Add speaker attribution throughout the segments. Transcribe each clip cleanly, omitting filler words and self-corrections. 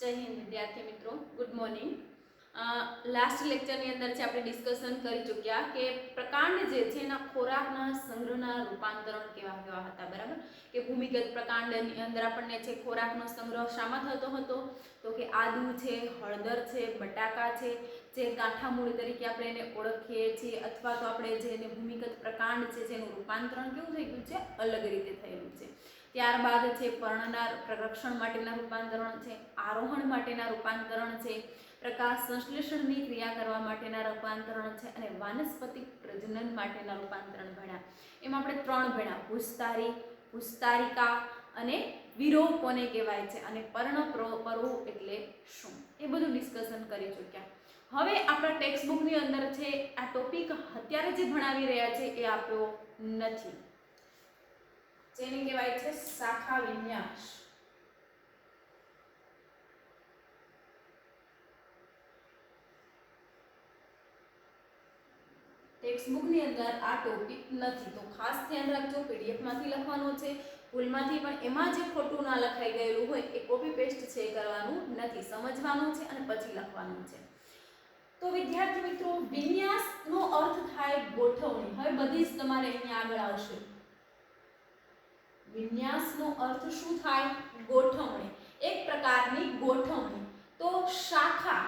Speaker 1: જય હિન્દ વિદ્યાર્થી મિત્રો, ગુડ મોર્નિંગ. લાસ્ટ લેક્ચરની અંદર છે આપણે ડિસ્કશન કરી ચૂક્યા કે પ્રકાંડ જે છે એના ખોરાકના સંગ્રહના રૂપાંતરણ કેવા કેવા હતા. બરાબર, કે ભૂમિગત પ્રકાંડની અંદર આપણને છે ખોરાકનો સંગ્રહ શામાં થતો હતો, તો કે આદુ છે, હળદર છે, બટાકા છે, જે ગાંઠા મૂળ તરીકે આપણે એને ઓળખીએ છીએ, અથવા તો આપણે જેને ભૂમિગત પ્રકાંડ છે જેનું રૂપાંતરણ કેવું થઈ ગયું છે, અલગ રીતે થયેલું છે. ત્યારબાદ છે પર્ણના રક્ષણ માટેના રૂપાંતરણ છે, આરોહણ માટેના રૂપાંતરણ છે, પ્રકાશ સંશ્લેષણની ક્રિયા કરવા માટેના રૂપાંતરણ છે, અને વાનસ્પતિક પ્રજનન માટેના રૂપાંતરણ ભણ્યા. એમાં આપણે 3 ભણ્યા: પુસ્તારી, પુસ્તારિકા અને વિરોહ કોને કહેવાય છે, અને પર્ણપરો એટલે શું, એ બધું ડિસ્કશન કરી ચૂક્યા. હવે આપણા ટેક્સ્ટ બુકની અંદર છે આ ટોપિક અત્યારે જે ભણાવી રહ્યા છે એ આપ્યો નથી, જેને કહેવાય છે શાખા વિન્યાસ. ટેક્સ્ટ બુકની અંદર આ ટોપિક નથી, તો ખાસ ધ્યાન રાખજો. પીડીએફ માંથી લખવાનો છે, ભૂલમાંથી પણ એમાં જે ખોટું ના લખાઈ ગયેલું હોય એ કોપી પેસ્ટ છે કરવાનું નથી, સમજવાનું છે અને પછી લખવાનું છે. તો વિદ્યાર્થી મિત્રો, વિન્યાસનો અર્થ થાય ગોઠવણી. હવે બધી જ તમારે અહીંયા આગળ આવશે. વિન્યાસનો અર્થ શું થાય? ગોઠવણી, એક પ્રકારની ગોઠવણી. તો શાખા,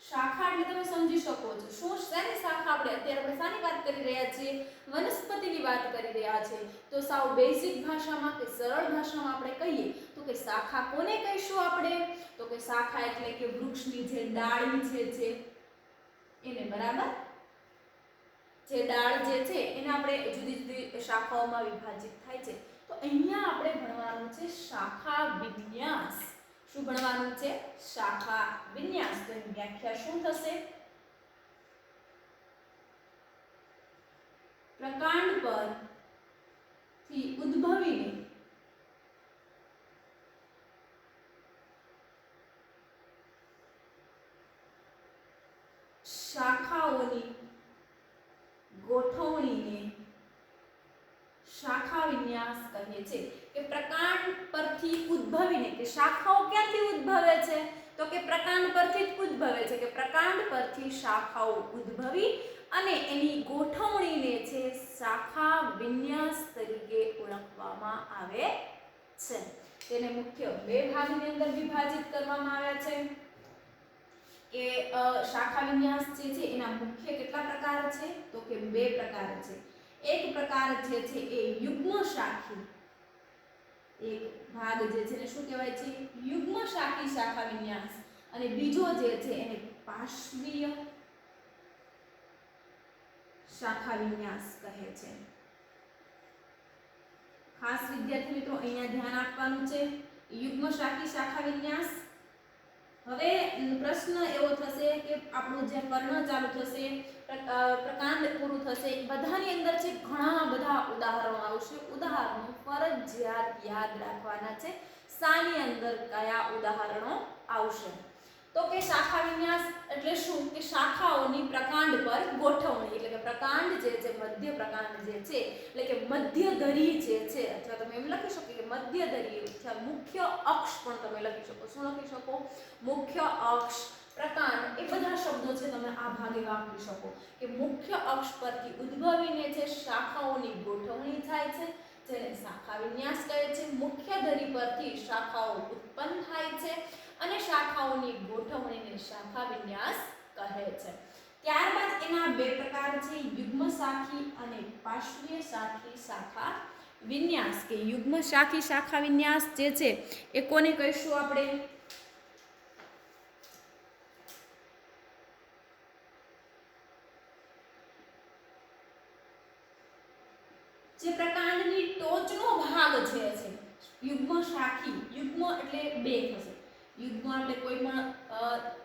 Speaker 1: શાખા એટલે તમે સમજી શકો છો શું, શેની શાખા? અત્યારે આપણે શાની વાત કરી રહ્યા છીએ? વનસ્પતિની વાત કરી રહ્યા છીએ. તો સાવ બેઝિક ભાષામાં કે સરળ ભાષામાં આપણે કહીએ તો કે શાખા કોને કહીશું આપણે? તો કે શાખા એટલે કે વૃક્ષની જે ડાળી છે એને. બરાબર, જે ડાળ જે છે એને આપણે જુદી જુદી શાખાઓમાં વિભાજિત થાય છે. તો અહીંયા આપણે ભણવાનું છે શાખા વિન્યાસ. શું ભણવાનું છે? શાખા વિન્યાસ. તો એની વ્યાખ્યા શું થશે? પ્રકાંડ પરથી ઉદ્ભવીને શાખાઓની ગોઠવણીને શાખા વિન્યાસ કહે છે. કે પ્રકાંડ પરથી ઉદ્ભવીને, કે શાખાઓ ક્યાંથી ઉદ્ભવે છે? તો કે પ્રકાંડ પરથી જ ઉદ્ભવે છે. કે પ્રકાંડ પરથી શાખાઓ ઉદ્ભવી અને એની ગોઠવણીને છે શાખા વિન્યાસ તરીકે ઓળખવામાં આવે છે. તેને મુખ્ય 2 ભાગની અંદર વિભાજિત કરવામાં આવ્યા છે. કે શાખા વિન્યાસ જે છે એના મુખ્ય કેટલા પ્રકાર છે? તો કે 2 પ્રકાર છે. એક પ્રકાર જે છે એ યુગ્મ શાખી, એક ભાગ જે છે એને શું કહેવાય છે? યુગ્મ શાખી શાખા વિન્યાસ. અને બીજો જે છે એને પાર્શ્વીય શાખા વિન્યાસ કહે છે. ખાસ વિદ્યાર્થી મિત્રો અહીંયા ધ્યાન આપવાનું છે, યુગ્મ શાખી શાખા વિન્યાસ. હવે પ્રશ્ન એવો થશે કે આપણું જે પર્ણ ચાલુ થશે, પ્રકાંડ પૂરું થશે, બધાની અંદર છે ઘણા બધા ઉદાહરણો આવશે. ઉદાહરણો ફરજિયાત યાદ રાખવાના છે. શાની અંદર કયા ઉદાહરણો આવશે? તો કે શાખા વિન્યાસ એટલે શું? કે શાખાઓની પ્રકાંડ પર ગોઠવણી. એટલે કે પ્રકાંડ જે છે, મધ્ય પ્રકાંડ જે છે, એટલે કે મધ્ય ધરી જે છે, અથવા તમે એમ લખી શકો કે મધ્ય ધરી, અથવા મુખ્ય અક્ષ પણ તમે લખી શકો. શું લખી શકો? મુખ્ય અક્ષ, પ્રકાંડ, એ બધા શબ્દો છે તમે આ ભાગે વાપરી શકો. કે મુખ્ય અક્ષ પરથી ઉદ્ભવીને છે શાખાઓની ગોઠવણી થાય છે, જેને શાખા વિન્યાસ કહે છે. મુખ્ય ધરી પરથી શાખાઓ ઉત્પન્ન થાય છે અને શાખાઓની ગોઠવણીને શાખા વિન્યાસ કહે છે. ત્યારબાદ એના 2 પ્રકાર છે, યુગ્મ શાખી અને પાર્શ્વીય શાખી શાખા વિન્યાસ. કે યુગ્મ શાખી શાખા વિન્યાસ જે છે એ કોને કહીશું આપણે? જે પ્રકાંડની ટોચનો ભાગ છે યુગ્મ શાખી, યુગ્મ એટલે 2 થશે. યુગ્મ એટલે કોઈ પણ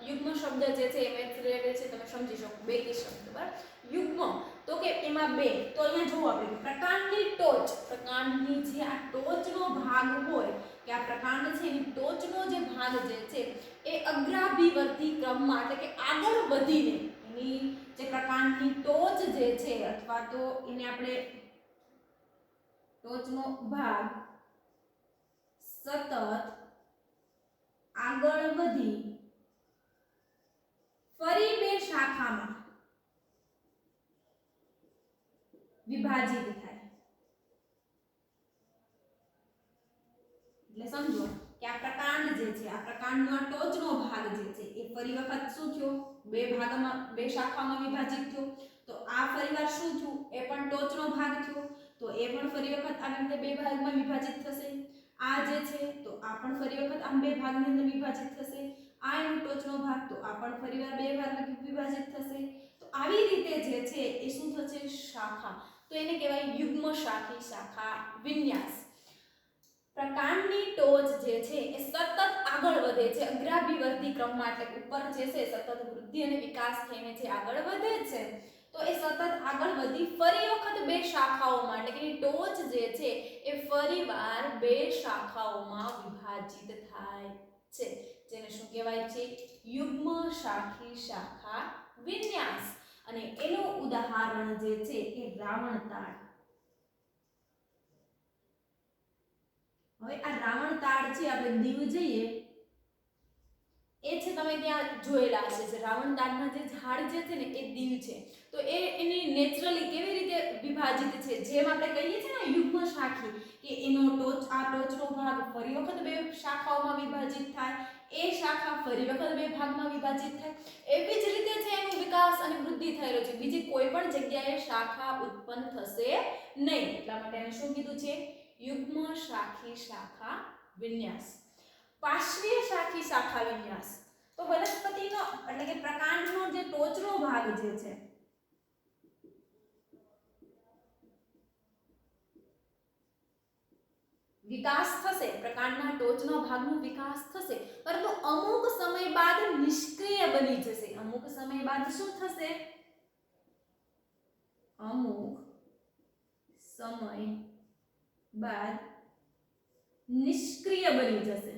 Speaker 1: યુગ્મ શબ્દ જે છે એ મેથ્સ રિલેટેડ છે, તમે સમજી શકો. 2 કે શબ્દ, બરાબર. યુગ્મ તો કે એમાં 2. તો અહીંયા જોવો આપણે પ્રકાંડની ટોચ, પ્રકાંડની જે આ ટોચનો ભાગ હોય, કે આ પ્રકાંડ છે એની ટોચનો જે ભાગ જે છે એ અગ્રાભિવર્તી ક્રમમાં, એટલે કે આગળ વધીને એની જે પ્રકાંડની ટોચ જે છે, અથવા તો એને આપણે ટોચનો ભાગ સતત આગળ વધી ફરી બે શાખામાં વિભાજિત થાય એટલે સમજો કે આ પ્રકાંડ જે છે આ પ્રકાંડનો ટોચનો ભાગ જે છે એ ફરી વખત શું થયો બે ભાગમાં બે શાખામાં વિભાજિત થયો તો આ ફરીવાર શું થયું એ પણ ટોચનો ભાગ થયો તો એ પણ ફરી વખત આવી રીતે બે ભાગમાં વિભાજિત થશે આ જે છે તો આ પણ ફરી વખત આમ બે ભાગની અંદર વિભાજિત થશે આ એનો ટોચનો ભાગ તો આ પણ ફરીવાર બે ભાગમાં વિભાજિત થશે તો આવી રીતે જે છે એ શું થશે શાખા તો એને કહેવાય યુગ્મ શાખી શાખા વિન્યાસ પ્રકાંડની ટોચ જે છે એ સતત આગળ વધે છે અગ્રાભિવર્તી ક્રમમાં એટલે ઉપર જે છે સતત વૃદ્ધિ અને વિકાસ થઈને જે આગળ વધે છે તો એ સતત આગળ વધી ફરી વખત બે શાખાઓમાં એટલે કે ટોચ જે છે એ ફરીવાર બે શાખાઓમાં વિભાજિત થાય છે જેને શું કહેવાય છે યુગ્મ શાખી શાખા વિન્યાસ અને એનું ઉદાહરણ જે છે એ રાવણ તાળ હવે આ રાવણ તાળ છે આપણે દીવ જઈએ એ છે તમે ત્યાં જોયેલા હશે જે રાવણ તાળના જે ઝાડ જે છે ને એ દીવ છે તો એ એની નેચરલી કેવી રીતે વિભાજિત છે જેમ આપણે કહીએ છીએ ને યુગ્મ શાખી કે એનો ટોચનો ભાગ ફરી વખત બે શાખાઓમાં વિભાજિત થાય એ શાખા ફરી વખત બે ભાગમાં વિભાજિત થાય એવી જ રીતે છે એનો વિકાસ અને વૃદ્ધિ થયેલો છે બીજી કોઈ પણ જગ્યાએ શાખા ઉત્પન્ન થશે નહીં એટલા માટે એને શું કીધું છે યુગ્મ શાખી શાખા વિન્યાસ પાર્શ્વીય શાખી શાખા વિન્યાસ તો વનસ્પતિનો એટલે કે પ્રકાંડનો જે ટોચનો ભાગ જે છે વિકાસ થશે પ્રકાંડના ટોચના ભાગનો વિકાસ થશે પરંતુ અમુક સમય બાદ નિષ્ક્રિય બની જશે અમુક સમય બાદ શું થશે અમુક સમય બાદ નિષ્ક્રિય બની જશે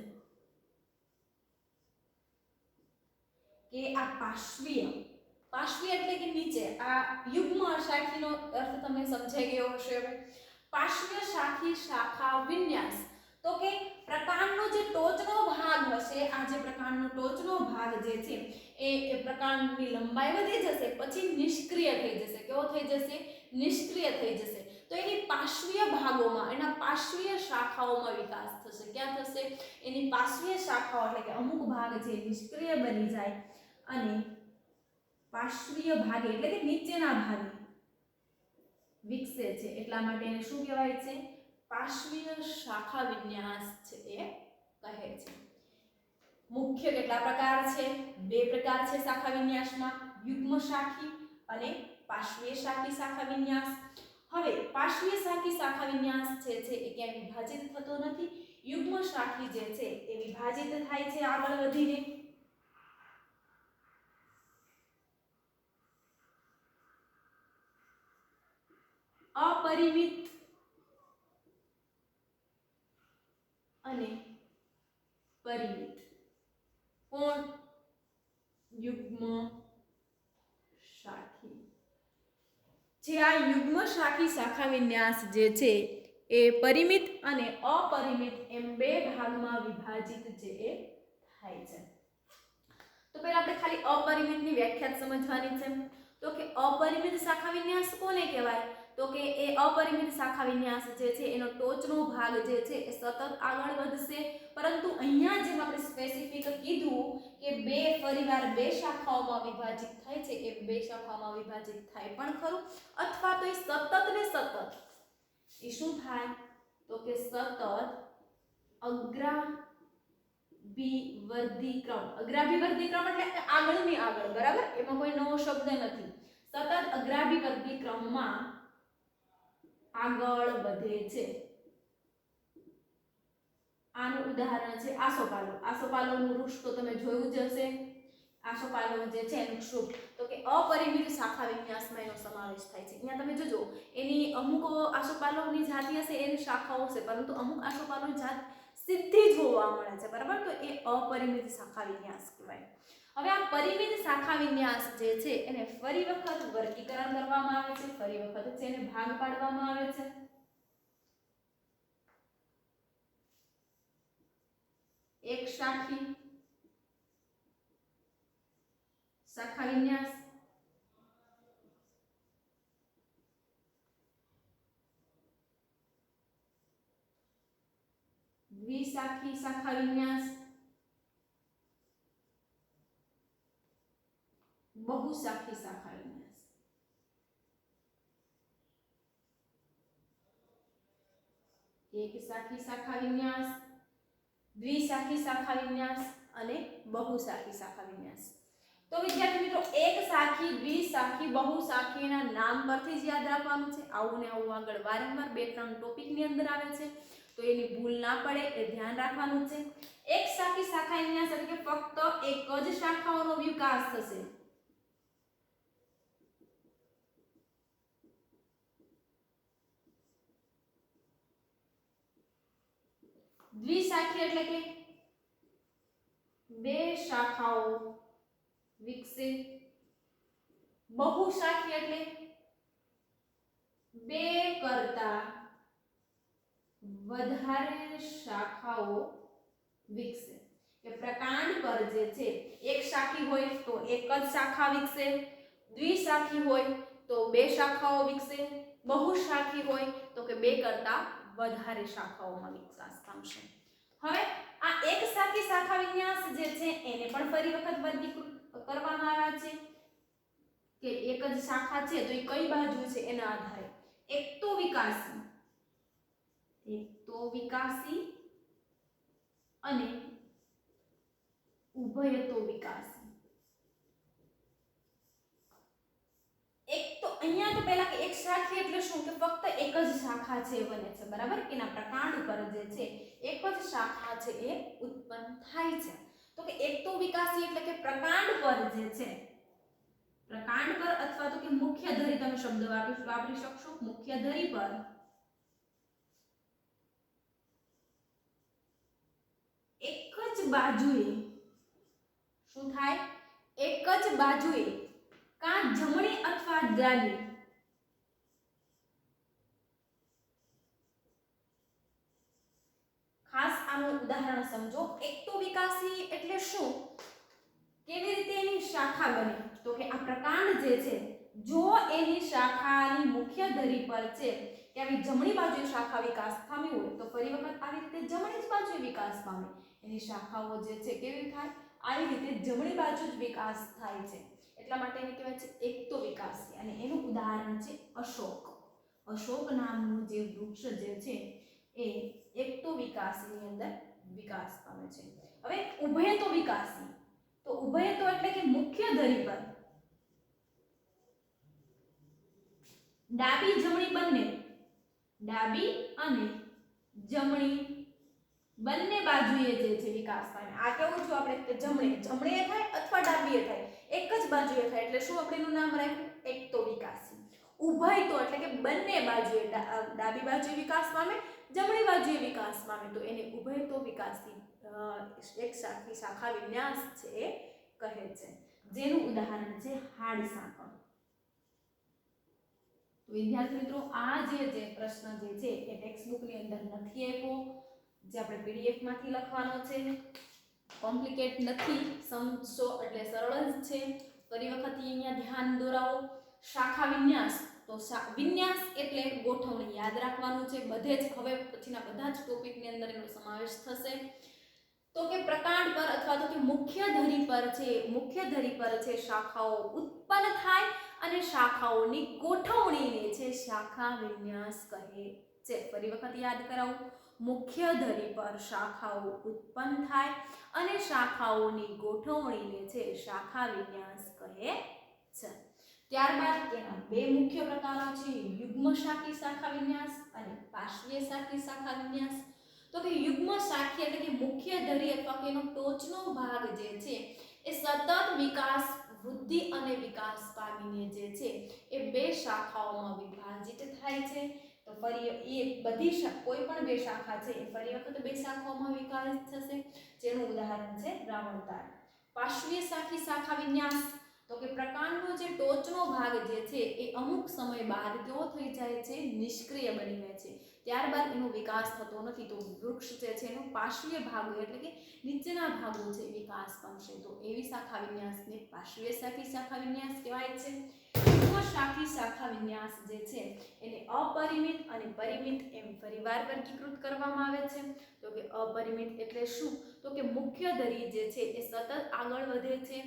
Speaker 1: કે આ પાર્શ્વીય એટલે કે નીચે આ યુગ્મ શાખીનો અર્થ તમને સમજાઈ ગયો હશે હવે પાર્શ્વીય શાખી શાખા વિન્યાસ તો કે પ્રકાંડનો જે ટોચનો ભાગ હશે આ જે પ્રકાંડનો ટોચનો ભાગ જે છે એ પ્રકાંડની લંબાઈ વધી જશે પછી નિષ્ક્રિય થઈ જશે કેવો થઈ જશે નિષ્ક્રિય થઈ જશે તો એની પાર્શ્વીય ભાગોમાં એના પાર્શ્વીય શાખાઓમાં વિકાસ થશે ક્યાં થશે એની પાર્શ્વીય શાખાઓ એટલે કે અમુક ભાગ જે નિષ્ક્રિય બની જાય અને પાર્શ્વીય ભાગે એટલે કે નીચેના ભાગે વિકસે છે એટલા માટે એને શું કહેવાય છે પાર્શ્વીય શાખા વિન્યાસ છે એ કહે છે મુખ્ય કેટલા પ્રકાર છે બે પ્રકાર છે શાખા વિન્યાસમાં યુગ્મ શાખી અને પાર્શ્વીય શાખી શાખા વિન્યાસ હવે પાર્શ્વીય શાખી શાખા વિન્યાસ છે એ ક્યાં વિભાજિત થતો નથી યુગ્મ શાખી જે છે એ વિભાજિત થાય છે આગળ વધીને अपरिमित અને પરિમિત કોણ યુગ્મ શાખી જે આ યુગ્મ શાખી શાખા વિન્યાસ જે છે એ પરિમિત અને અપરિમિત એમ બે ભાગમાં વિભાજિત જે થાય છે તો પહેલા આપણે ખાલી અપરિમિતની વ્યાખ્યા સમજવાની છે તો કે અપરિમિત શાખા વિન્યાસ કોને કહેવાય તો કે એ અપરિમિત શાખા વિન્યાસ જે છે એનો ટોચનો ભાગ જે છે એ સતત આગળ વધશે પરંતુ અહીંયા જેમ આપણે સ્પેસિફિક કીધું કે બે ફરીવાર બે શાખાઓમાં વિભાજિત થાય છે એ બે શાખાઓમાં વિભાજિત થાય પણ ખરું અથવા તો એ સતત ને સતત એ શું થાય તો કે સતત અગ્રાભિવર્ધી ક્રમ અગ્રાભિવર્ધી ક્રમ એટલે આગળની આગળ બરાબર એમાં કોઈ નવો શબ્દ નથી સતત અગ્રાભિવર્ધી ક્રમમાં આગળ વધે છે આનું ઉદાહરણ છે આસોપાલવનું વૃક્ષ તો તમે જોયું જ હશે આસોપાલવ જે છે એનું વૃક્ષ તો કે અપરિમિત શાખા વિન્યાસમાં એનો સમાવેશ થાય છે અહીંયા તમે જોજો એની અમુક આસોપાલવની જાતિ હશે એની શાખાઓ છે પરંતુ અમુક આસોપાલવની જાત સીધી જોવા મળે છે બરાબર તો એ અપરિમિત શાખા વિન્યાસ કહેવાય હવે આ પરિમિત શાખા વિન્યાસ જે છે એને ફરી વખત વર્ગીકરણ કરવામાં આવે છે ફરી વખત છે એને ભાગ પાડવામાં આવે છે એક શાખી શાખા વિન્યાસ, દ્વિશાખી શાખા વિન્યાસ, બહુશાખી શાખા વિન્યાસ. એક શાખી શાખા વિન્યાસ, દ્વિશાખી શાખા વિન્યાસ અને બહુશાખી શાખા વિન્યાસ. તો વિદ્યાર્થી મિત્રો એક શાખી, દ્વિશાખી, બહુશાખીના નામ પરથી જ યાદ રાખવાનું છે. આવું ને આવું આગળ વારંવાર 2-3 ટોપિકની અંદર આવે છે, તો એની ભૂલ ના પડે એ ધ્યાન રાખવાનું છે. એક શાખી શાખા વિન્યાસ એટલે કે ફક્ત એક જ શાખાઓનો વિકાસ થશે. દ્વિશાખી એટલે કે બે શાખાઓ વિકસે. બહુશાખી એટલે બે કરતા વધારે શાખાઓ વિકસે. કે પ્રકાંડ પર જે છે એક શાખી હોય તો એક જ શાખા વિકસે, દ્વિશાખી હોય તો બે શાખાઓ વિકસે, બહુશાખી હોય તો કે બે કરતા વધારે શાખાઓમાં વિકાસ પામશે. હવે આ એક શાખી શાખા વિન્યાસ જે છે એને પણ ફરી વખત વર્ગીકૃત કરવામાં આવ્યા છે કે એક જ શાખા છે તો એ કઈ બાજુ છે એના આધારે એકતો વિકાસી અને ઉભયતો વિકાસી. એક તો અહીંયા તો પહેલા કે એક શાખી એટલે શું કે ફક્ત એક જ શાખા છે બને છે, બરાબર? એના પ્રકાંડ પર જે છે એક જ શાખા છે એ ઉત્પન્ન થાય છે. તો કે એક તો વિકાસી એટલે કે પ્રકાંડ પર જે છે, પ્રકાંડ પર અથવા તો કે મુખ્ય ધરી, તમે શબ્દ વાપરી શકશો, મુખ્ય ધરી પર એક જ બાજુએ શું થાય? એક જ બાજુએ કાં જમણી અથવા ડાબી ખાસ આનું ઉદાહરણ સમજો. એક તો વિકાસી એટલે શું? કેવી રીતે એની શાખા બને? તો કે આ પ્રકાંડ જે છે જો એની શાખાની મુખ્ય ધરી પર છે કે આવી જમણી બાજુએ શાખા વિકાસ પામી હોય તો ફરી વખત આવી રીતે જમણી જ બાજુએ વિકાસ પામે. એની શાખાઓ જે છે કેવી થાય? આવી રીતે જમણી બાજુ જ વિકાસ થાય છે. એટલા માટે એને કહેવાય છે એકતો વિકાસી. અને એનું ઉદાહરણ છે અશોક. અશોક નામનું જે વૃક્ષ જે છે એ એકતો વિકાસીની અંદર વિકાસ પામે છે. હવે ઉભયતો વિકાસી, તો ઉભયતો એટલે કે મુખ્ય ધરી પર ડાબી જમણી બંને, ડાબી અને જમણી બંને બાજુએ જે છે વિકાસ પામે. આ કેવું છું આપણે કે જમણે થાય અથવા ડાબીએ થાય, એક જ બાજુએ થાય એટલે શું આપણે એનું નામ રાખ્યું? એકતો વિકાસી. ઉભયતો એટલે કે બંને બાજુએ, ડાબી બાજુએ વિકાસ પામે, જમણી બાજુએ વિકાસ પામે, તો એને ઉભયતો વિકાસી એક શાખી શાખા વિન્યાસ છે એ કહે છે. જેનું ઉદાહરણ છે હાડ સાંકળ. તો વિદ્યાર્થી મિત્રો આ જે પ્રશ્ન જે છે એ ટેક્સ્ટ બુક ની અંદર નથી આપ્યો, જે આપણે પીડીએફ માંથી લખવાનો છે. કોમ્પ્લિકેટ નથી, સમજો એટલે સરળ જ છે. ફરી વખત અહીંયા ધ્યાન દોરાવો. શાખા વિન્યાસ, તો વિન્યાસ એટલે ગોઠવણી યાદ રાખવાનું છે. બધે જ હવે પછીના બધા જ ટોપિકની અંદર એનો સમાવેશ થશે. તો કે પ્રકાંડ પર અથવા તો કે મુખ્ય ધરી પર છે શાખાઓ ઉત્પન્ન થાય અને શાખાઓની ગોઠવણીને છે શાખા વિન્યાસ કહે છે. ફરી વખત યાદ કરાવું. મુખ્ય ધરી પર શાખાઓ ઉત્પન્ન થાય અને શાખાઓની ગોઠવણીને છે શાખા વિન્યાસ કહે છે. ત્યારબાદ તેના બે મુખ્ય પ્રકારો છે, યુગ્મ શાખી શાખા વિન્યાસ અને પાર્શ્વીય શાખી શાખા વિન્યાસ. તો કે યુગ્મ શાખી એટલે કે મુખ્ય ધરી અથવા કે એનો ટોચનો ભાગ જે છે એ સતત વિકાસ, વૃદ્ધિ અને વિકાસ પામીને જે છે એ બે શાખાઓમાં વિભાજિત થાય છે. તો ફરી એ બધી કોઈ પણ બે શાખા છે એ ફરી વખત બે શાખાઓમાં વિભાજિત થશે. જેનું ઉદાહરણ છે રાવણ તાળ. પાર્શ્વીય શાખી શાખા વિન્યાસ, તો કે પ્રકાંડનો જે ટોચનો ભાગ જે છે એ અમુક સમય બાદ કેવો થઈ જાય છે, નિષ્ક્રિય બની જાય છે, ત્યારબાદ એનો વિકાસ થતો નથી. તો વૃક્ષ જે છે એનો પાર્શ્વીય ભાગો એટલે કે નીચેના ભાગો છે વિકાસ પામશે. તો એવી શાખા વિન્યાસને પાર્શ્વીય શાખી શાખા વિન્યાસ કહેવાય છે. શાખી શાખા વિન્યાસ જે છે એને અપરિમિત અને પરિમિત એમ ફરીવાર વર્ગીકૃત કરવામાં આવે છે. તો કે અપરિમિત એટલે શું, તો કે મુખ્ય ધરી જે છે એ સતત આગળ વધે છે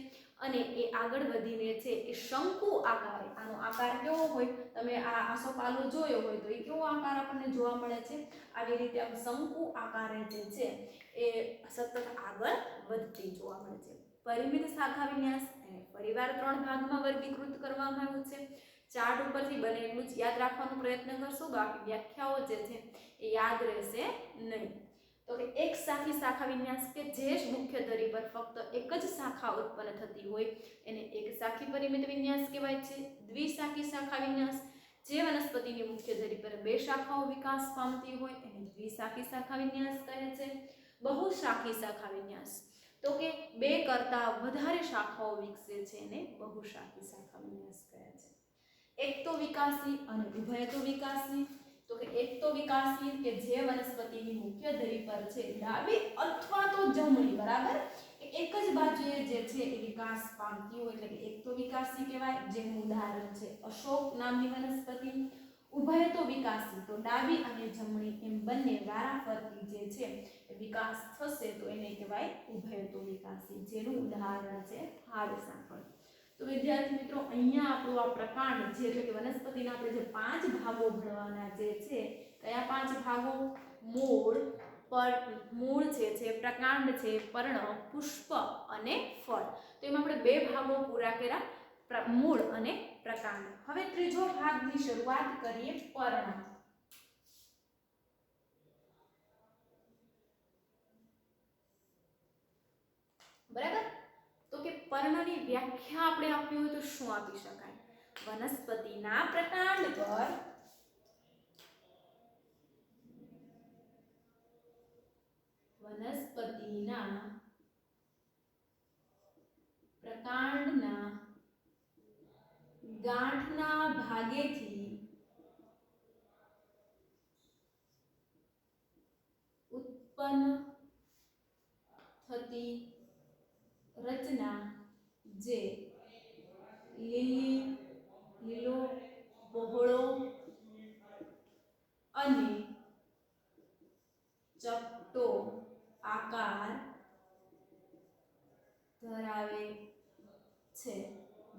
Speaker 1: અને એ આગળ વધીને છે એ શંકુ આકારે, આનો આકાર કેવો હોય, તમે આ આસોપાલવ જોયો હોય તો એ કેવો આકાર આપણને જોવા મળે છે, આવી રીતે આમ શંકુ આકારે જે છે એ સતત આગળ વધતી જોવા મળે છે. પરિમિત શાખા વિન્યાસ એને ફરીવાર 3 ભાગમાં વર્ગીકૃત કરવામાં આવ્યું છે. ચાર્ટ ઉપરથી બને એટલું જ યાદ રાખવાનો પ્રયત્ન કરશો, બાકી વ્યાખ્યાઓ જે છે એ યાદ રહેશે નહીં. તો કે એક શાખી શાખા વિન્યાસ કે જે મુખ્ય ધરી પર ફક્ત એક જ શાખા ઉત્પન્ન થતી હોય એને એક શાખી પરિમિત વિન્યાસ કહેવાય છે. દ્વિશાખી શાખા વિન્યાસ જે વનસ્પતિની મુખ્ય ધરી પર 2 શાખાઓ વિકાસ પામતી હોય એને દ્વિશાખી શાખા વિન્યાસ કહે છે. બહુશાખી શાખા વિન્યાસ તો કે 2 કરતાં વધારે શાખાઓ વિકસે છે એને બહુશાખી શાખા વિન્યાસ કહે છે. એક તો વિકાસી અને ઉભયતો વિકાસી. તો કે એક તો વિકાસી કે જે વનસ્પતિની મુખ્ય ધરી પર છે ડાબી અથવા તો જમણી, બરાબર, એક જ બાજુએ જે છે એ વિકાસ પામતી હોય એટલે કે એક તો વિકાસી કહેવાય. જેનું ઉદાહરણ છે અશોક નામની વનસ્પતિ. ઉભયતો વિકાસી તો ડાબી અને જમણી એમ બંને વારાફરતી જે છે વિકાસ થશે તો એને કહેવાય ઉભયતો વિકાસી, જેનું ઉદાહરણ છે હાડસાંકળ. તો વિદ્યાર્થી મિત્રો, અહીંયા આપણો આ પ્રકાંડ જે એટલે કે વનસ્પતિના આપણે જે 5 ભાગો ભણવાના જે છે, કયા 5 ભાગો? મૂળ છે પ્રકાંડ છે, પર્ણ, પુષ્પ અને ફળ. તો એમાં આપણે 2 ભાગો પૂરા કર્યા, મૂળ અને પ્રકાંડ. હવે ત્રીજો ભાગની શરૂઆત કરીએ, પર્ણ. બરાબર. તો કે પર્ણની વ્યાખ્યા આપણે આપવી હોય તો શું આપી શકાય? વનસ્પતિના પ્રકાંડ પર પ્રકાંડના ગાંઠના ભાગેથી ઉત્પન્ન થતી રચના જે લીલો, પહોળો અને ચપટો આકાર ધરાવે છે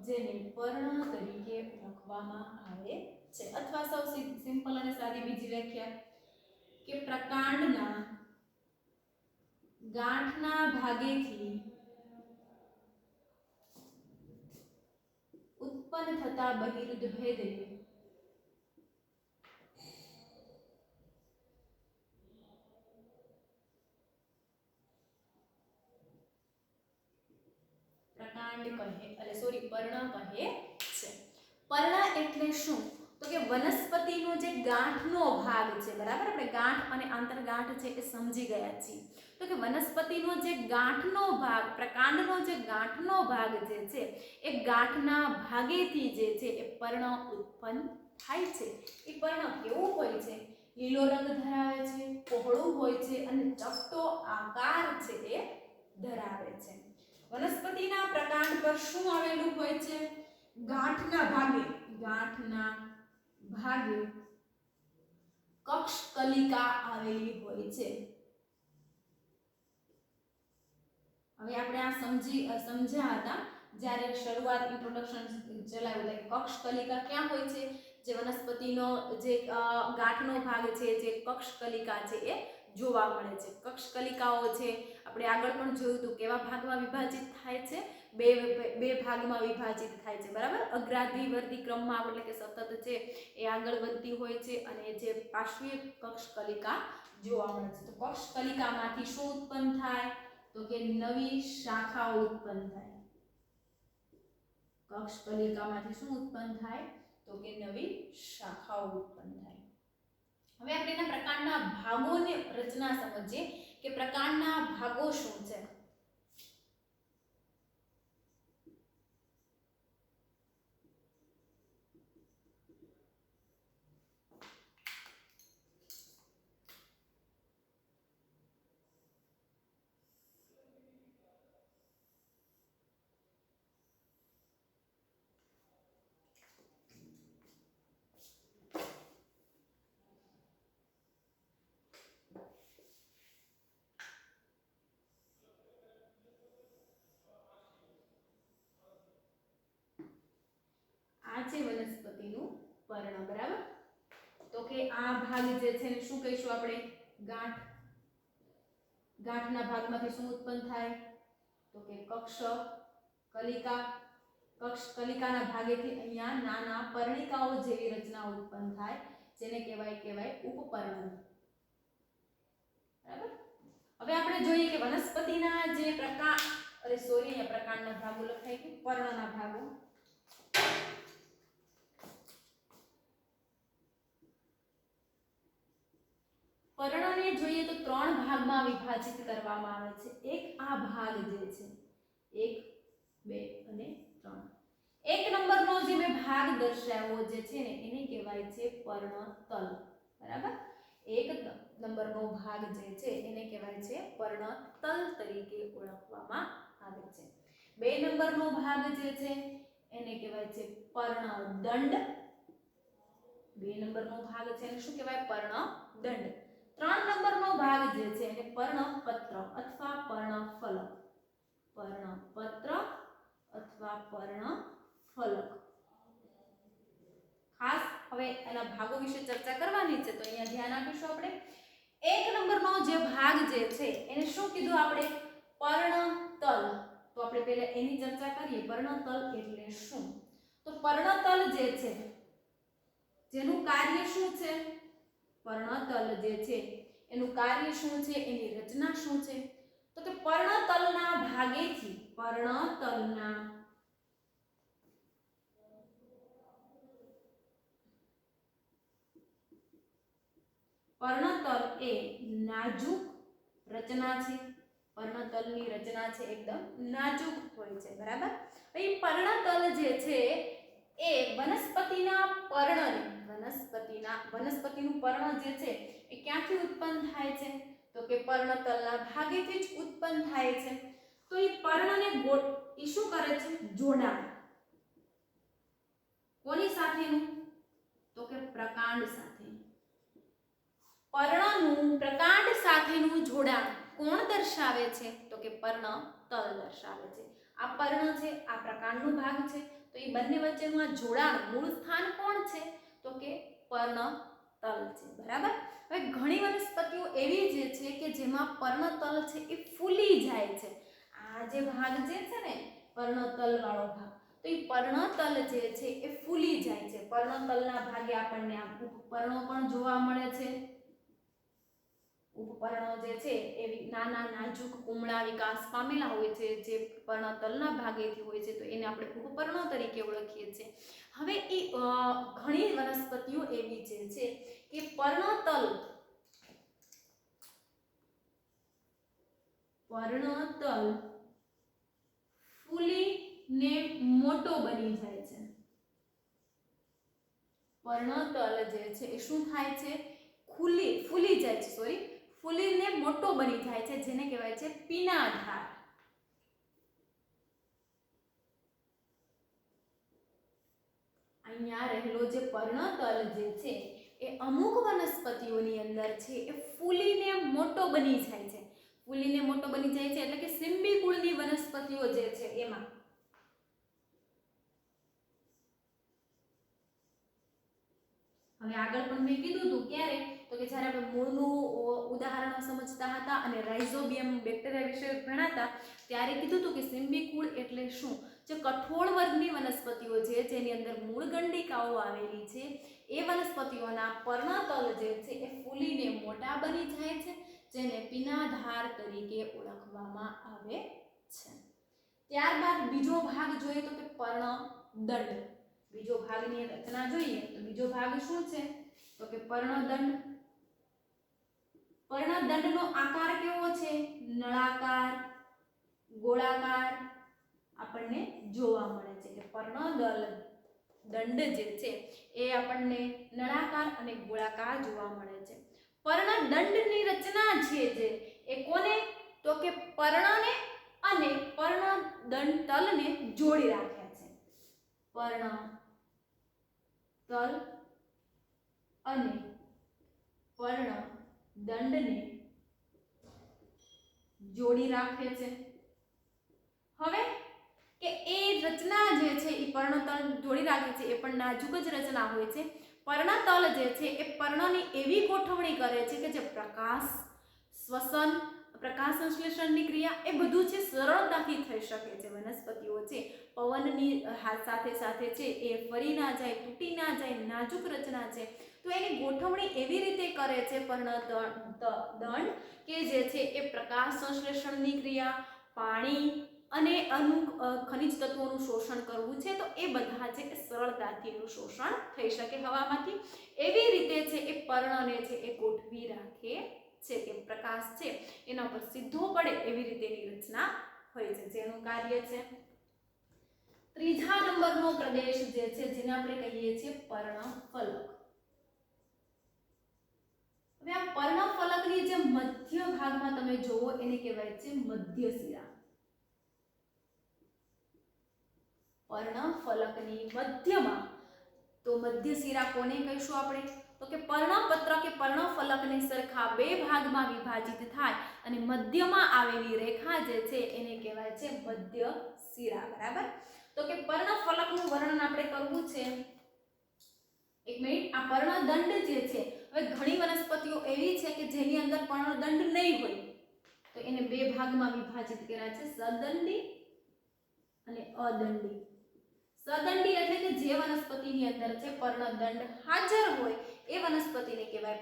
Speaker 1: જેને પર્ણ તરીકે ઓળખવામાં આવે છે. અથવા સૌ સિમ્પલ અને સાદી બીજી વ્યાખ્યા કે પ્રકાંડના ગાંઠના ભાગેથી ઉત્પન્ન થતા બહિરુદ્ધ ભેદને પર્ણ કહે છે. પર્ણ એટલે શું? તો કે વનસ્પતિનો જે ગાંઠનો ભાગ છે, બરાબર, આપણે ગાંઠ અને આંતરગાંઠ છે એ સમજી ગયા છીએ. તો કે વનસ્પતિનો જે ગાંઠનો ભાગ, પ્રકાંડનો જે ગાંઠનો ભાગ જે છે એ ગાંઠના ભાગેથી જે છે એ પર્ણ ઉત્પન્ન થાય છે. એ પર્ણ કેવું હોય છે? લીલો રંગ ધરાવે છે, પહોળું હોય છે અને ચપટો આકાર છે એ ધરાવે છે. વનસ્પતિના પ્રકાંડ પર શું આવેલું હોય છે? ગાંઠના ભાગે કક્ષકલિકા આવેલી હોય છે. હવે આપણે આ સમજ્યા હતા જ્યારે શરૂઆત ઇન્ટ્રોડક્શન ચલાવ્યું એટલે કક્ષકલિકા ક્યાં હોય છે? જે વનસ્પતિનો જે ગાંઠનો ભાગ છે, જે કક્ષકલિકા છે એ જોવા મળે છે. કક્ષકલિકાઓ છે આપણે આગળ પણ જોયું હતું કેવા ભાગમાં વિભાજિત થાય છે? બે ભાગમાં વિભાજિત થાય છે, બરાબર. અગ્રાધિવર્તી ક્રમમાં એટલે કે સતત છે એ આગળ વધતી હોય છે અને જે પાર્શ્વીય કક્ષકલિકા જોવા મળે છે. તો કક્ષકલિકામાંથી શું ઉત્પન્ન થાય? તો કે નવી શાખાઓ ઉત્પન્ન થાય. કક્ષકલિકામાંથી શું ઉત્પન્ન થાય? તો કે નવી શાખાઓ ઉત્પન્ન થાય. હવે આપણે એના પ્રકાંડના ભાગોની રચના સમજીએ કે પ્રકાંડના ભાગો શું છે. પર્ણ, બરાબર. તો કે આ ભાગ જે છે ને શું કહીશું આપણે? ગાંઠ. ગાંઠના ભાગમાંથી શું ઉત્પન્ન થાય? તો કે કક્ષ, કલિકા. કલિકાના ભાગેથી અહીંયા નાના પર્ણિકાઓ જેવી રચનાઓ ઉત્પન્ન થાય, જેને કહેવાય ઉપપર્ણ, બરાબર. હવે આપણે જોઈએ કે વનસ્પતિના જે પ્રકાર અહીંયા પ્રકાંડના ભાગો લખાય કે પર્ણના ભાગો. પર્ણને જોઈએ તો 3 ભાગમાં વિભાજિત કરવામાં આવે છે. એક આ ભાગ જે છે 1, 2 અને 3. 1 નંબરનો જે મેં ભાગ દર્શાવ્યો જે છે ને એને કહેવાય છે પર્ણતલ, બરાબર. 1 નંબરનો ભાગ જે છે એને કહેવાય છે પર્ણતલ તરીકે ઓળખવામાં આવે છે. 2 નંબરનો ભાગ જે છે એને કહેવાય છે પર્ણદંડ. 2 નંબરનો ભાગ છે એને શું કહેવાય? પર્ણદંડ. 3 નંબરનો ભાગ જે છે એને પર્ણપત્ર અથવા પર્ણફલક. પર્ણપત્ર અથવા પર્ણફલક. ખાસ હવે એના ભાગો વિશે ચર્ચા કરવાની છે તો અહીંયા ધ્યાન આપીશું આપણે. 1 નંબરનો જે ભાગ જે છે એને શું કીધું આપણે? પર્ણતલ. તો આપણે પહેલા એની ચર્ચા કરીએ. પર્ણતલ એટલે શું? તો પર્ણતલ જે છે જેનું કાર્ય શું છે? પર્ણતલ જે છે એનું કાર્ય શું છે? એની રચના શું છે? તો કે પર્ણતલના ભાગેથી પર્ણતલ એ નાજુક રચના છે. પર્ણતલની રચના છે એકદમ નાજુક હોય છે, બરાબર. એ પર્ણતલ જે છે એ વનસ્પતિના વનસ્પતિનું પર્ણ જે છે એ ક્યાંથી ઉત્પન્ન થાય છે? તો કે પર્ણતલના ભાગેથી જ ઉત્પન્ન થાય છે. તો એ પર્ણને એ શું કરે છે? જોડાણ. કોની સાથેનું? તો કે પ્રકાંડ સાથે. પર્ણનું પ્રકાંડ સાથેનું જોડાણ કોણ દર્શાવે છે? તો કે પર્ણતલ દર્શાવે છે. આ પર્ણ છે, આ પ્રકાંડનો ભાગ છે, તો એ બંને વચ્ચેનું આ જોડાણ મૂળ સ્થાન કોણ છે? તો કે પર્ણતલ છે, બરાબર. હવે ઘણી વનસ્પતિઓ એવી જે છે કે જેમાં પર્ણતલ છે એ ફૂલી જાય છે. આ જે ભાગ જે છે ને પર્ણતલ વાળો ભાગ, તો એ પર્ણતલ જે છે એ ફૂલી જાય છે. પર્ણતલના ભાગે આપણને આ ઉપપર્ણો પણ જોવા મળે છે. ઉપપર્ણો જે છે એ નાના નાજુક કુમળા વિકાસ પામેલા હોય છે, જે પર્ણતલના ભાગેથી હોય છે, તો એને આપણે ઉપપર્ણો તરીકે ઓળખીએ છીએ. હવે એ ઘણી વનસ્પતિઓ એવી જે છે કે પર્ણતલ ફૂલીને મોટો બની જાય છે. પર્ણતલ જે છે એ શું થાય છે? ફૂલી જાય છે, ફૂલીને મોટો બની જાય છે, જેને કહેવાય છે પીનાધાર. અહીંયા રહેલો જે પર્ણતલ જે છે એ અમુક વનસ્પતિઓની અંદર છે એ ફૂલીને મોટો બની જાય છે. ફૂલીને મોટો બની જાય છે એટલે કે સિમ્બી કુળની વનસ્પતિઓ જે છે એમાં. હવે આગળ પણ મેં કીધું હતું ક્યારે? તો કે જ્યારે આપણે મૂળનું ઉદાહરણ સમજતા હતા અને રાઇઝોબિયમ બેક્ટેરિયા વિશે ભણાતા ત્યારે કીધું હતું કે સિમ્બી કુળ એટલે શું? જે કઠોળ વર્ગની વનસ્પતિઓ છે જેની અંદર મૂળ ગંડિકાઓ આવેલી છે એ વનસ્પતિઓના પર્ણતલ જે છે એ ફૂલીને મોટા બની જાય છે, જેને પીનાધાર તરીકે ઓળખવામાં આવે છે. ત્યારબાદ બીજો ભાગ જોઈએ તો કે પર્ણદંડ. બીજો ભાગની રચના જોઈએ તો બીજો ભાગ શું છે? તો કે પર્ણદંડ. પર્ણદંડનો આકાર કેવો છે? નળાકાર, ગોળાકાર આપણને જોવા મળે છે કે પર્ણદંડ જે છે એ આપણને નળાકાર અને ગોળાકાર જોવા મળે છે. પર્ણદંડની રચના છે જે એ કોને? તો કે પર્ણને અને પર્ણદંડતલને જોડી રાખ્યા છે. પર્ણતલ અને પર્ણદંડને જોડી રાખે છે. હવે કે એ રચના જે છે એ પર્ણતલ જોડી રાખે છે એ પણ નાજુક જ રચના હોય છે. પર્ણતલ જે છે એ પર્ણની એવી ગોઠવણી કરે છે કે જે પ્રકાશ શ્વસન પ્રકાશ સંશ્લેષણની ક્રિયા એ બધું છે સરળતાથી થઈ શકે છે. વનસ્પતિઓ છે પવનની સાથે સાથે છે એ ફરી ના જાય, તૂટી ના જાય, નાજુક રચના છે તો એની ગોઠવણી એવી રીતે કરે છે પર્ણદંડ કે જે છે એ પ્રકાશ સંશ્લેષણની ક્રિયા, પાણી અને ખનિજ તત્વોનું શોષણ કરવું છે તો એ બધા છે એ સરળતાથી એનું શોષણ થઈ શકે હવામાંથી. એવી રીતે છે એ પર્ણને છે એ ગોઠવી રાખે છે કે પ્રકાશ છે એના પર સીધો પડે એવી રીતેની રચના હોય છે, જેનું કાર્ય છે. ત્રીજા નંબરનો પ્રદેશ જે છે જેને આપણે કહીએ છીએ પર્ણફલક. હવે આ પર્ણફલકની જે મધ્ય ભાગમાં તમે જોવો એને કહેવાય છે મધ્યશિરા. પર્ણફલકની મધ્યમાં તો મધ્યશિરા કોને કહીશું આપણે? તો કે પર્ણપત્ર કે પર્ણફલકને સરખા બે ભાગમાં વિભાજિત થાય અને મધ્યમાં આવેલી રેખા જે છે એને કહેવાય છે મધ્યશિરા. બરાબર. તો કે પર્ણફલકનું વર્ણન આપણે કરવું છે. એક મિનિટ. આ પર્ણદંડ જે છે, હવે ઘણી વનસ્પતિઓ એવી છે કે જેની અંદર પર્ણદંડ નહીં હોય તો એને બે ભાગમાં વિભાજિત કર્યા છે, સદંડી અને અદંડી. સદંડી એટલે કે જે વનસ્પતિની અંદર છે પર્ણદંડ હાજર હોય એ વનસ્પતિને કહેવાય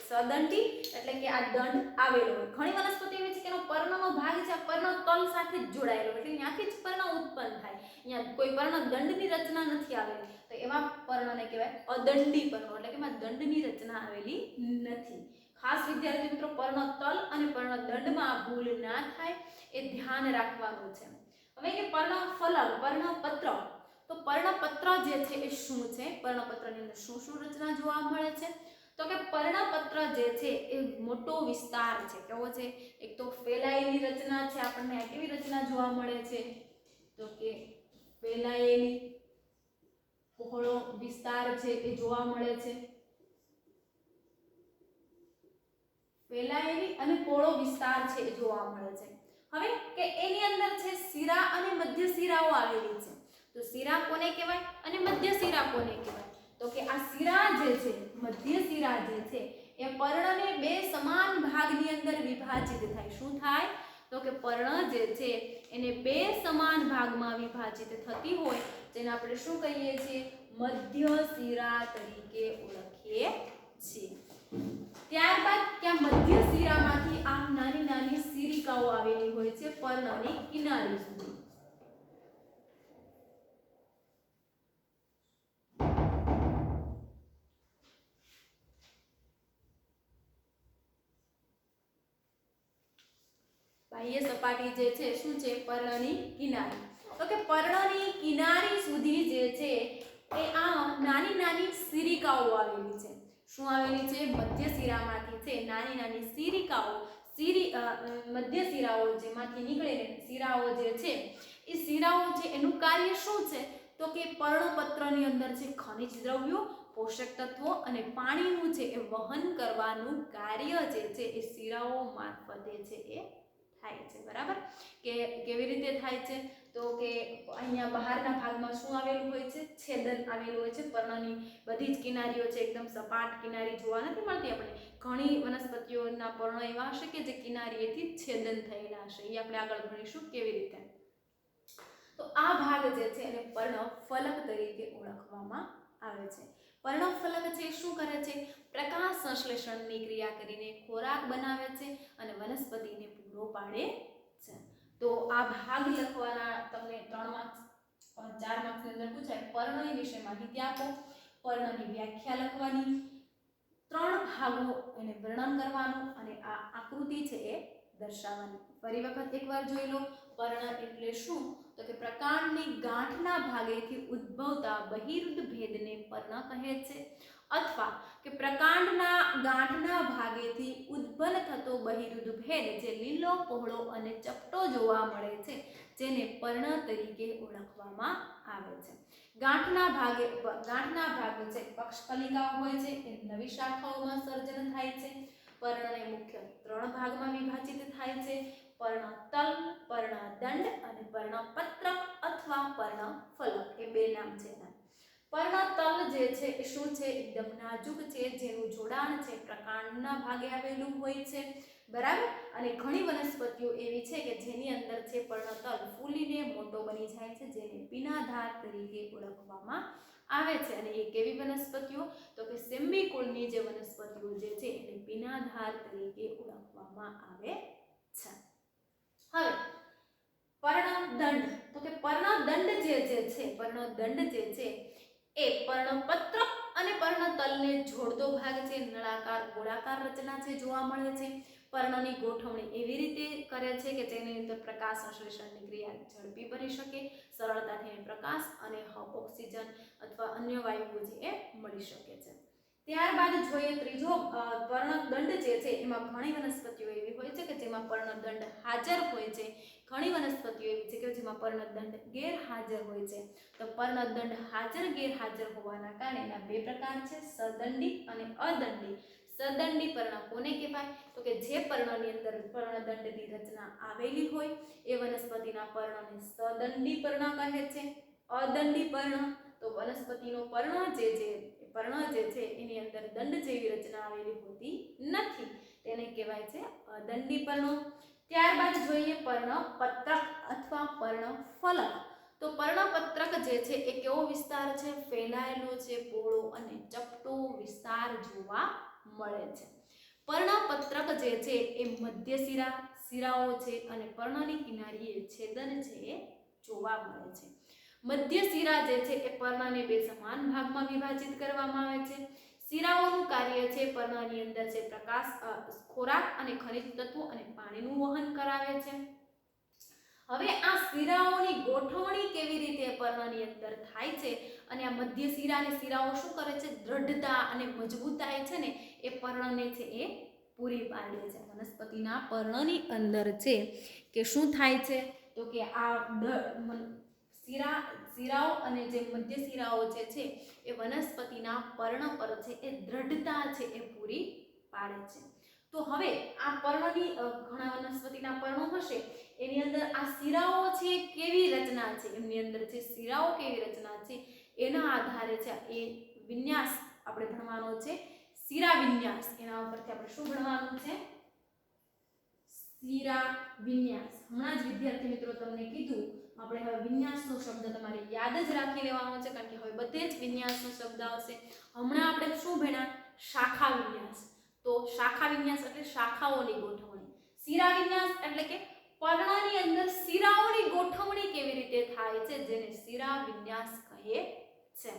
Speaker 1: સદંડી, એટલે કે આ દંડ આવેલો હોય. ઘણી વનસ્પતિ એવી છે કે એનો પર્ણનો ભાગ છે આ પર્ણતલ સાથે જ જોડાયેલો હોય, એટલે ત્યાંથી જ પર્ણ ઉત્પન્ન થાય, અહીંયા કોઈ પર્ણદંડની રચના નથી આવેલી તો એવા પર્ણને કહેવાય અદંડી પર્ણો, એટલે કે એમાં દંડની રચના આવેલી નથી. ખાસ વિદ્યાર્થી મિત્રો, પર્ણતલ અને પર્ણદંડમાં ભૂલ ના થાય એ ધ્યાન રાખવાનું છે. હવે કે પર્ણફલક, પર્ણપત્ર. તો પર્ણપત્ર જે છે એ શું છે? પર્ણપત્રની અંદર શું શું રચના જોવા મળે છે? તો કે પર્ણપત્ર જે છે એ મોટો વિસ્તાર છે. કેવો છે? એક તો ફેલાયેલી રચના છે. આપણને કેવી રચના જોવા મળે છે? તો કે ફેલાયેલી પહોળો વિસ્તાર છે એ જોવા મળે છે. ફેલાયેલી અને પહોળો વિસ્તાર છે એ જોવા મળે છે. હવે કે એની અંદર છે શિરા અને મધ્ય શિરાઓ આવેલી છે. તો શિરા કોને કહેવાય અને મધ્ય શિરા કોને કહેવાય? તો કે આ શિરા જે છે, મધ્ય શિરા જે છે એ પર્ણને બે સમાન ભાગની અંદર વિભાજિત થાય. શું થાય? તો કે પર્ણ જે છે એને બે સમાન ભાગમાં વિભાજિત થતી હોય જેને આપણે શું કહીએ છીએ? મધ્ય શિરા તરીકે ઓળખીએ છીએ. ત્યારબાદ ત્યાં મધ્ય શિરામાંથી આમ નાની નાની શિરિકાઓ આવેલી હોય છે પર્ણની કિનારી સુધી. બાહ્ય સપાટી જે છે શું છે? પર્ણની કિનારી. તો કે પર્ણની કિનારી સુધી જે છે એ આ નાની નાની શિરિકાઓ આવેલી છે. શું આવેલી છે? મધ્ય શિરામાંથી છે નાની નાની શિરિકાઓ, મધ્ય શિરાઓ જેમાંથી નીકળેલી શિરાઓ જે છે એ શિરાઓ છે એનું કાર્ય શું છે? તો કે પર્ણપત્રની અંદર છે ખનિજ દ્રવ્યો, પોષક તત્વો અને પાણીનું છે એ વહન કરવાનું કાર્ય જે છે એ શિરાઓ મારફતે છે એ થાય છે. બરાબર. કે કેવી રીતે થાય છે? તો કે અહીંયા બહારના ભાગમાં શું આવેલું હોય છે? છેદન આવેલું હોય છે. પર્ણની બધી જ કિનારીઓ છે એકદમ સપાટ કિનારી જોવા નથી મળતી આપણે. ઘણી વનસ્પતિઓના પર્ણ એવા હશે કે જે કિનારીએથી છેદન થયેલા હશે. એ આપણે આગળ ભણીશું કેવી રીતે. તો આ ભાગ જે છે એને પર્ણફલક તરીકે ઓળખવામાં આવે છે. પર્ણફલક છે શું કરે છે? પ્રકાશ સંશ્લેષણની ક્રિયા કરીને ખોરાક બનાવે છે અને વનસ્પતિને પૂરો પાડે છે. તો આ ભાગ લખવાના તમને 3 માર્ક્સ 4 માર્ક્સની અંદર પૂછાય. પર્ણની વિશે માહિતી આપો, પર્ણની વ્યાખ્યા લખવાની, 3 ભાગો એને વર્ણન કરવાનું અને આ આકૃતિ છે એ દર્શાવવાની. ફરી વખત એકવાર જોઈ લો. પર્ણ એટલે શું? તો કે પ્રકાંડની ગાંઠના ભાગેથી ઉદ્ભવતા બહિર્દ ભેદને પર્ણ કહે છે, અથવા કે પ્રકાંડના ગાંઠના ભાગેથી ઉદ્ભવ થતો બહિર્દ ભેદ જે લીલો, પહોળો અને ચપટો જોવા મળે છે જેને પર્ણ તરીકે ઓળખવામાં આવે છે. ગાંઠના ભાગ છે પક્ષકલિકાઓ હોય છે એ નવી શાખાઓમાં સર્જન થાય છે. પર્ણને મુખ્ય 3 ભાગમાં વિભાજિત થાય છે. પર્ણતલ, પર્ણદંડ અને પર્ણપત્રક અથવા પર્ણફલક એ બે નામ છે એના. પર્ણતલ જે છે એ શું છે? એકદમ નાજુક છે, જેનું જોડાણ છે પ્રકાંડના ભાગે આવેલું હોય છે, બરાબર. અને ઘણી વનસ્પતિઓ એવી છે કે જેની અંદર છે પર્ણતલ ફૂલીને મોટો બની જાય છે, જેને પીનાધાર તરીકે ઓળખવામાં આવે છે. અને એ કેવી વનસ્પતિઓ? તો કે સેમ્બી કુળની જે વનસ્પતિઓ જે છે એને પીનાધાર તરીકે ઓળખવામાં આવે છે. હવે પર્ણદંડ, તો કે પર્ણદંડ જે છે, પર્ણદંડ જે છે એ પર્ણપત્રક અને પર્ણતલને જોડતો ભાગ છે. નળાકાર ગોળાકાર રચના છે જોવા મળે છે. પર્ણની ગોઠવણી એવી રીતે કરે છે કે જેની અંદર પ્રકાશ સંશ્લેષણની ક્રિયા ઝડપી બની શકે, સરળતાથી પ્રકાશ અને ઓક્સિજન અથવા અન્ય વાયુઓ છે એ મળી શકે છે. ત્યારબાદ જોઈએ ત્રીજો પર્ણદંડ જે છે એમાં ઘણી વનસ્પતિઓ એવી હોય છે કે જેમાં પર્ણદંડ હાજર હોય છે, ઘણી વનસ્પતિઓ એવી છે કે જેમાં પર્ણદંડ ગેરહાજર હોય છે. તો પર્ણદંડ હાજર ગેરહાજર હોવાના કારણે એના બે પ્રકાર છે, સદંડી અને અદંડી. સદંડી પર્ણ કોને કહેવાય? તો કે જે પર્ણની અંદર પર્ણદંડની રચના આવેલી હોય એ વનસ્પતિના પર્ણને સદંડી પર્ણ કહે છે. અદંડી પર્ણ તો વનસ્પતિનો પર્ણ જે છે એની અંદર દંડ જેવી રચના આવેલી હોતી નથી, તેને કહેવાય છે અદંડી પર્ણો. ત્યારબાદ જોઈએ પર્ણપત્રક અથવા પર્ણફલક. તો પર્ણપત્રક જે છે એ કેવો વિસ્તાર છે? ફેલાયેલો છે, પહોળો અને ચપટો વિસ્તાર જોવા મળે છે. પર્ણપત્રક જે છે એ મધ્ય શિરાઓ છે અને પર્ણની કિનારીએ છેદન છે એ જોવા મળે છે. મધ્ય શિરા જે છે એ પર્ણને બે સમાન ભાગમાં વિભાજિત કરવામાં આવે છે. શિરાઓનું કાર્ય છે પર્ણની અંદર છે પ્રકાશ, ખોરાક અને ખનિજ તત્વો અને પાણીનું વહન કરાવે છે. હવે આ શિરાઓની ગોઠવણી કેવી રીતે પર્ણની અંદર થાય છે અને આ મધ્ય શિરા અને શિરાઓ શું કરે છે? દ્રઢતા અને મજબૂતાઈ છે ને એ પર્ણને છે એ પૂરી પાડે છે. વનસ્પતિના પર્ણની અંદર છે કે શું થાય છે? તો કે આ શિરાઓ અને જે મધ્ય શિરાઓ જે છે એ વનસ્પતિના પર્ણ પર છે એ દ્રઢતા છે એ પૂરી પાડે છે. તો હવે આ પર્ણની ઘણા વનસ્પતિના પર્ણો હશે એની અંદર આ શિરાઓ છે કેવી રચના છે, એમની અંદર જે શિરાઓ કેવી રચના છે એના આધારે છે એ વિન્યાસ આપણે ભણવાનો છે. શિરા વિન્યાસ, એના ઉપરથી આપણે શું ભણવાનું છે? શિરા વિન્યાસ. હમણાં જ વિદ્યાર્થી મિત્રો તમને કીધું, આપણે હવે વિન્યાસનો શબ્દ તમારે યાદ જ રાખી લેવાનો છે, કારણ કે હવે બધે જ વિન્યાસનો શબ્દ આવશે. હમણાં આપણે શું ભણ્યા? શાખા વિન્યાસ. તો શાખા વિન્યાસ એટલે શાખાઓની ગોઠવણી. શિરા વિન્યાસ એટલે કે પર્ણની અંદર શિરાઓની ગોઠવણી કેવી રીતે થાય છે, જેને શિરા વિન્યાસ કહે છે.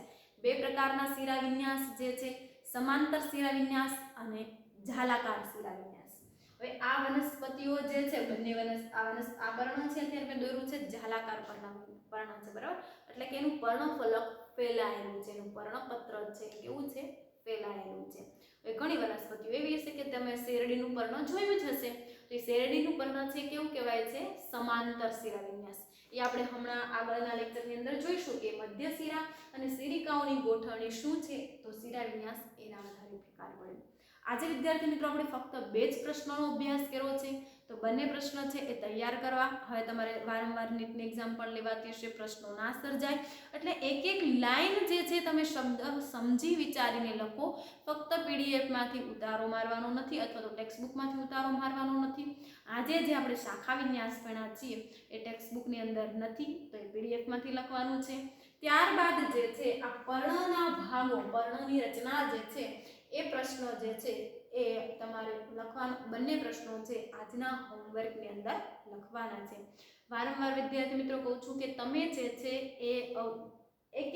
Speaker 1: બે પ્રકારના શિરા વિન્યાસ જે છે, સમાંતર શિરા વિન્યાસ અને ઝાલાકાર શિરા વિન્યાસ. હવે આ વનસ્પતિઓ જે છે બંને આ પર્ણ છે અત્યારે મેં દોર્યું છે ઝાલાકાર પર્ણ છે, બરાબર. એટલે કે એનું પર્ણફલક ફેલાયેલું છે, એનું પર્ણપત્ર છે કેવું છે? ફેલાયેલું છે. હવે ઘણી વનસ્પતિઓ એવી હશે કે તમે શેરડીનું પર્ણ જોયું જ હશે. તો એ શેરડીનું પર્ણ છે કેવું કહેવાય છે? સમાંતર શિરા વિન્યાસ. એ આપણે હમણાં આગળના લેક્ચરની અંદર જોઈશું કે મધ્ય શિરા અને શિરિકાઓની ગોઠવણી શું છે, તો શિરા વિન્યાસ એના આધારે પ્રકાર પડે. આજે વિદ્યાર્થી મિત્રો આપણે ફક્ત બે જ પ્રશ્નોનો અભ્યાસ કર્યો છે, તો બંને પ્રશ્નો છે એ તૈયાર કરવા. હવે તમારે વારંવાર નીટની એક્ઝામ પણ લેવાતી હશે, પ્રશ્નો ના સર્જાય એટલે એક એક લાઈન જે છે તમે શબ્દ સમજી વિચારીને લખો. ફક્ત પીડીએફમાંથી ઉતારો મારવાનો નથી અથવા તો ટેક્સ્ટબુકમાંથી ઉતારો મારવાનો નથી. આજે જે આપણે શાખા વિન્યાસ ભણ્યા છીએ એ ટેક્સ્ટબુકની અંદર નથી, તો એ પીડીએફમાંથી લખવાનું છે. ત્યારબાદ જે છે આ પર્ણના ભાગો, પર્ણની રચના જે છે એ પ્રશ્નો જે છે એ તમારે લખવાના. બંને પ્રશ્નો છે આજના હોમવર્કની અંદર લખવાના છે. વારંવાર વિદ્યાર્થી મિત્રો કહું છું કે તમે જે છે એ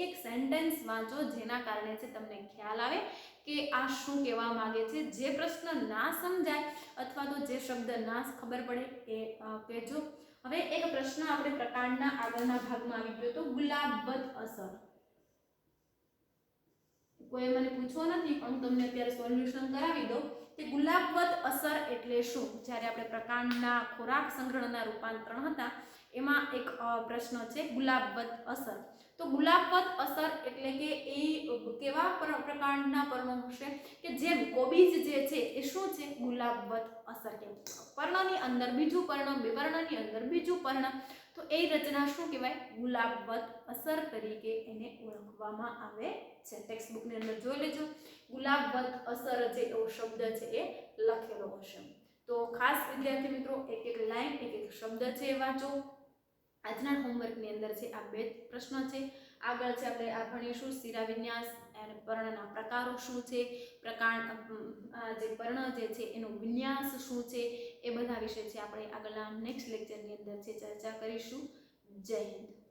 Speaker 1: એક સેન્ટેન્સ વાંચો, જેના કારણે છે તમને ખ્યાલ આવે કે આ શું કહેવા માંગે છે. જે પ્રશ્ન ના સમજાય અથવા તો જે શબ્દ ના ખબર પડે એ કહેજો. હવે એક પ્રશ્ન આપણે પ્રકાંડના આગળના ભાગમાં આવી ગયો તો ગુલાબવત અસર. કોઈ મને પૂછવો નથી પણ હું તમને અત્યારે સોલ્યુશન કરાવી દઉં કે ગુલાબવત અસર એટલે શું. જ્યારે આપણે પ્રકાંડના ખોરાક સંગ્રહના રૂપાંતરણ હતા એમાં એક પ્રશ્ન છે ગુલાબવત અસર. તો ગુલાબવત અસર એટલે કે એ કેવા પ્રકાંડના પર્ણો હશે કે જે કોબીજ જે છે એ શું છે? ગુલાબવત અસર. पर्णनी अंदर बीजू पर्ण, बे पर्णनी अंदर बीजू पर्ण, तो ए रचना शुं कहेवाय? गुलाबवत असर तरीके एने ओळखवामां आवे छे। टेक्स्टबुक ની અંદર જોઈ લેજો ગુલાબવત અસર જે એવો શબ્દ છે એ લખેલો હશે। તો ખાસ વિદ્યાર્થી મિત્રો એક એક લાઈન એક એક શબ્દ છે એ વાંચો। આજના હોમવર્ક ની અંદર છે આ બે પ્રશ્ન છે। આગળ છે આપણે આ ભણીશું શિરા વિન્યાસ અને પર્ણના પ્રકારો શું છે, પ્રકાર જે પર્ણ જે છે એનો વિન્યાસ શું છે, એ બધા વિશે છે આપણે આગળના નેક્સ્ટ લેક્ચરની અંદર છે ચર્ચા કરીશું। જય હિન્દ।